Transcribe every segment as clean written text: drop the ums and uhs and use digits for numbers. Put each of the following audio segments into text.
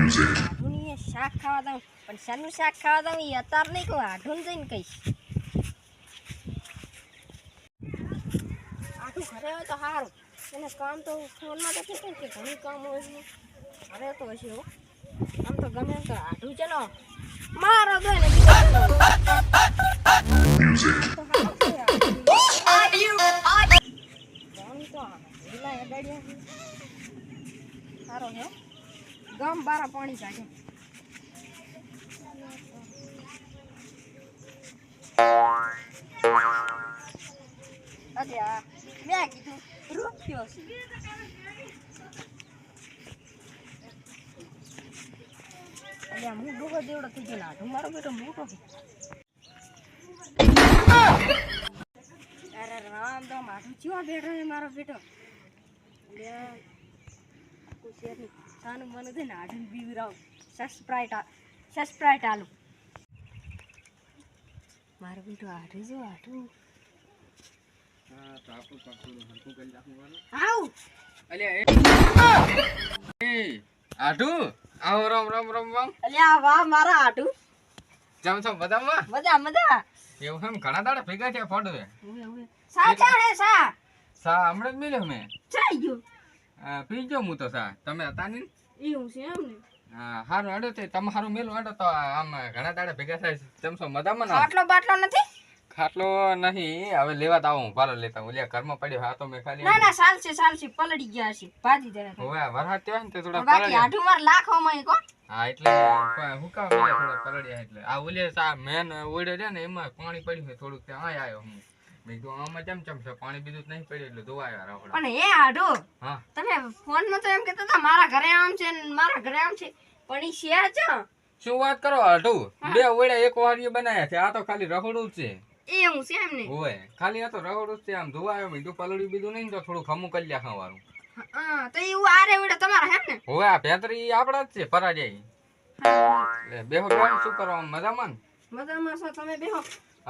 આઢું એ શાક ખાવા દઉં પણ શાનું શાક ખાવા દઉં એ અત્યારે નહીં કહું આઢું જઈને કહીશ. આઢું ઘરે હોય તો સારું એને કામ તો ફોનમાં તો કીધું કે ઘણું કામ હોય છે ઘરે તો હશે હો આમ તો ગમે એમ તો આઢું ચલો મારો દો ને સારો હે ગમ બારા પાણી કાઢે. અચ્છા મેં કીધું રૂપિયો છે. અલ્યા હું ડોહો દેવડો થઈ ગયો આઢું મારો બેટો મોટો છે. અરે રામ તો આઢું ચિયો બેઠો છે મારો બેટો. સાનું મને છે ને આઢું બીવરાવ સસ્પ્રાઇટ આલુ મારો બેટો આઢું જો આઢું આઢું આવો રામ રામ રામ રામ. અલ્યા વાહ મારા આઢું જમ છો બધામાં મજા મજા. એવું એમ ઘણા દાડા ભેગા થયા ફોડવે. સા ચા હે સા સા હમણાં જ મિલ્યો મેં. ચાઈ ગયો પી ગયો હું તો સા તમે હતા ને એવું છે એમ ને. હા હારું અડો તે તમારું મેલું અડો તો આમ ઘણા દાડા ભેગા થાય જમશો મજામાં ને. ખાટલો બાટલો નથી ખાટલો નહીં હવે લેવા તો આવું પાલો લેતા હું લ્યા ઘરમાં પડ્યો હા તો મેં ખાલી ના ના સાલશે પલળી ગયા છે ભાજી દે હવે વરસાદ થયો ને તે થોડા બાકી પલળ્યા. આઢું માર લાખો માં કો હા એટલે હુકા થોડા પલળ્યા એટલે આ ઓલે સા મેન ઓડે છે ને એમાં પાણી પડ્યું છે થોડુંક ત્યાં આય આવ્યો હું મેં કીધું આમાં ચમ છે પાણી બીજું જ નહીં પડ્યું એટલે ધોવા આવ્યા રાવડા. પણ એ આઢું હા તમે ફોન માં તો એમ કહેતા હતા મારા ઘરે આમ છે ને મારા ઘરે આમ છે પણ ઈ શેર છે શું વાત કરો આઢું બે ઓડે એક વારીએ બનાયા છે આ તો ખાલી રખડું જ છે. એવું છે એમ ને. ઓય ખાલી આ તો રખડું જ છે આમ ધોવા આવ્યો મેં કીધું પલળ્યું બીજું નહીં તો થોડું ખમું કરી લ્યા ખાવાનું. હા તો એવું આરે વડે તમારા હે ને. ઓય આ ભેતરી આપડા જ છે પરાજ્યા એટલે બેહો બેહો શું કરવા મજામાં ને? મજામાં છો તમે બેહો.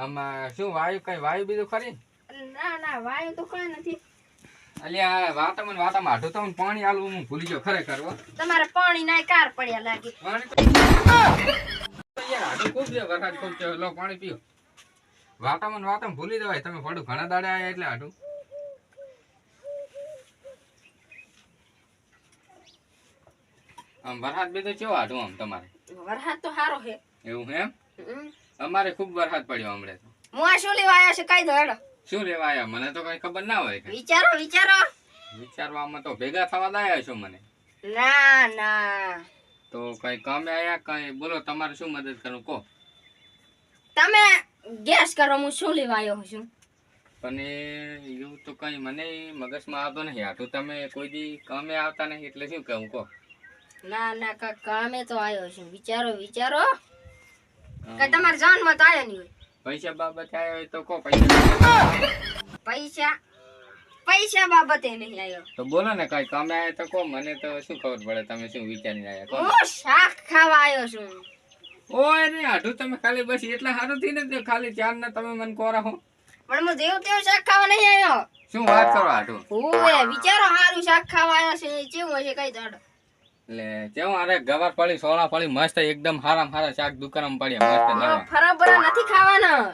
આમાં શું વાયુ કઈ વાયુ બીજું ખરી? ના ના વાયુ તો કઈ નથી. અલ્યા વાતામાં આઢું તો પાણી આલવું હું ભૂલી ગયો ખરેખર હો. તમારે પાણી ના કાર પડ્યા લાગે. પાણી તો યાર આઢું ખૂબ છે વરસાદ ખૂબ છે લો પાણી પીઓ. વાતામાં ભૂલી જવાય તમે પડું ઘણા દાડે આયા એટલે આઢું. આમ વરસાદ બીજો કેવો આઢું આમ તમારે? વરસાદ તો સારો છે. એવું એમ? અમારે ખૂબ વરસાદ પડ્યો હમણે તો. હું આ શું લેવા આવ્યા છે કઈ દો હેડો. શું લેવા આયા મને તો કઈ ખબર ના હોય. વિચારો વિચારવામાં તો ભેગા થવા લાયા છો મને. ના ના તો કઈ કામે આયા કઈ બોલો તમારે શું મદદ કરું કહો. તમે ગેસ કરો હું શું લેવા આવ્યો છું. પણ એવું તો કઈ મને મગજમાં આવતો નહીં આટલું તમે કોઈ દી કામે આવતા નહીં એટલે શું કહું કહો. ના ના કામે તો આવ્યો છું વિચારો કઈ તમારે જાનમાં તો આવ્યો નહીં હોય. પૈસા બાબતે આવ્યો હોય તો કહો. પૈસા બાબતે નહીં આવ્યો તો બોલો ને કઈ કામે આવ્યા તો કહો મને તો શું ખબર પડે તમે શું વિચારીને આવ્યા કહો. હું શાક ખાવા આવ્યો છું. ઓય ને આઢું તમે ખાલી બસ એટલા સારું થી ને ખાલી ચાર ને તમે મને કોરા હો. પણ હું જેવું તેવું શાક ખાવા નહીં આવ્યો. શું વાત કરો આઢું? ઓય વિચારો સારું શાક ખાવા આવ્યો છે કેવું હશે કઈ દાડો. એટલે કેવું અરે ગવાર પડી સોળા પડી મસ્ત એકદમ હારામ હારા શાક દુકાનમાં પડ્યા મસ્ત નવા. ફરાબરા નથી ખાવાના.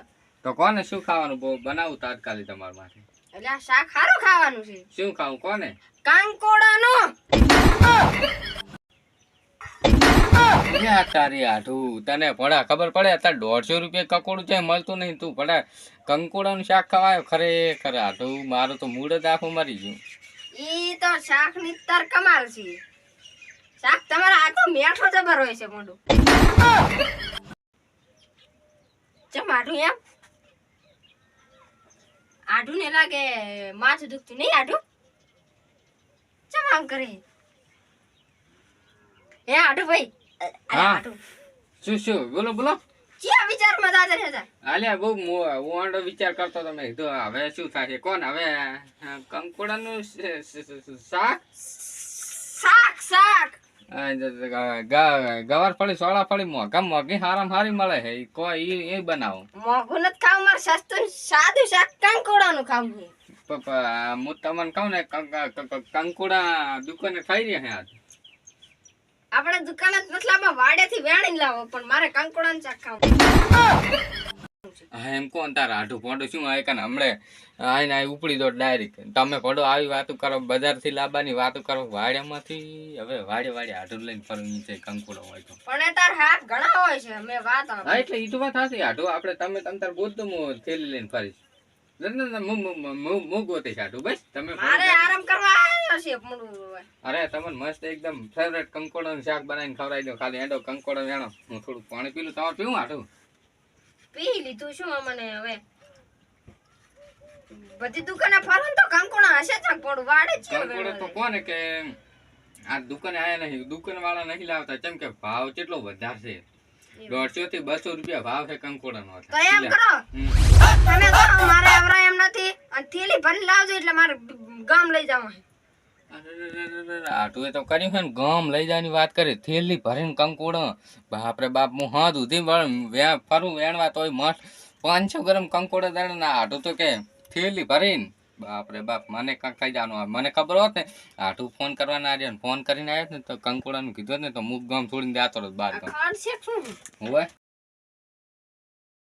તો કોને શું ખાવાનું બનાવું તાત્કાલિક તમારા માટે? એટલે આ શાક સારું ખાવાનું છે. શું ખાવું કોને? કાંકોડાનો. તારી આઢું તને ભડા ખબર પડે અત્યારે 150 રૂપિયા કકોડું છે મળતું નહીં તું ભડા કંકોડાનું શાક ખવાયો ખરેખર આઢું મારું તો મૂડ જ આખું મરી ગયું. ઈ તો શાક ની તર કમાલ છે. શાક તમારા આ તો મેઠો જબર હોય છે મોઢું. ચમ આઢું એમ આઢું ને લાગે માથું દુખતું નહીં આઢું ચમ આમ કરે હે આઢું ભાઈ. હા શું બોલો ક્યાં વિચારમાં દાદર હતા? આલ્યા બહુ મોંડો વિચાર કરતો તમે કીધું હવે શું થાય કોણ હવે કંકોડાનું શાક ગવાર ફળી સોળા ફળી મોઘી હારામ હારી મળે છે કોઈ એ બનાવો. મોઘું નથી ખાવું મારે સસ્તું સાદું શાક કંકોડાનું ખાવું છે. હું તમને કહું ને કંકોડા દુકાને થઈ રહ્યા છે આજ. આપણે દુકાને જ નથી લાવવા, વાડેથી વેણીને લાવો, પણ મારે કંકોડાનું શાક ખાવું. હા એમ કોણ તાર આઢું પોંડું શું આવે કાને હમણે આઈને આ ઉપડી દો ડાયરેક્ટ. તમે પડો આવી વાતો કરો, બજારથી લાવવાની વાતો કરો, વાડિયામાંથી હવે વાડે આઢું લઈને ફરવું છે કંકોડો હોય તો. પણ એ તાર હાથ ઘણા હોય છે, મેં વાત આપી. હા એટલે ઈ તો વાત સાચી. આઢું આપણે તમે તાર બોલ તો હું થેલી લઈને ફરીશ. હું ગોતીશ આઢું બસ. તમે મારે આરામ કરવા આવ્યો છે મોડું હવે. અરે તમને મસ્ત એકદમ ફેવરેટ કંકોડાનું શાક બનાવીને ખવડાવી દો. ખાલી એડો કંકોડો વેણો, હું થોડું પાણી પીલું. તમારે પીવું આઢું? પી લીધું શું મને હવે. બધી દુકાને ફરો ને તો કંકોડા હશે જ પડું, વાડે જ છે હવે. કંકોડો તો કોને કે આ દુકાને આયા નહીં, દુકાન વાળા નહીં લાવતા. કેમ કે ભાવ કેટલો વધારે છે. 150 થી 200 રૂપિયા ભાવ છે કંકોડાનો. તો એમ કરો, તમે તો મારે આવરા એમ નથી, અને થેલી ભરી લાવજો એટલે મારે ગામ લઈ જવા. આટું એ તો કર્યું છે ને, ગામ લઈ જવાની વાત કરી. થેલી ભરીને કંકોડો, બાપરે બાપ. હું હાથ ઉધી ફરું વેણવા તોય મસ્ત 500 ગ્રામ કંકોડો દળ ના. આટું તો કે થેલી ભરીને, બાપરે બાપ. મને કાંક થઈ જવાનું. મને ખબર હોત ને આટું ફોન કરવાના આવ્યા, ફોન કરીને આવ્યો ને તો કંકોડાનું કીધું ને તો મુક ગામ છોડીને જતો રહ્યો બહાર ગામ. ખાડ છે શું હોય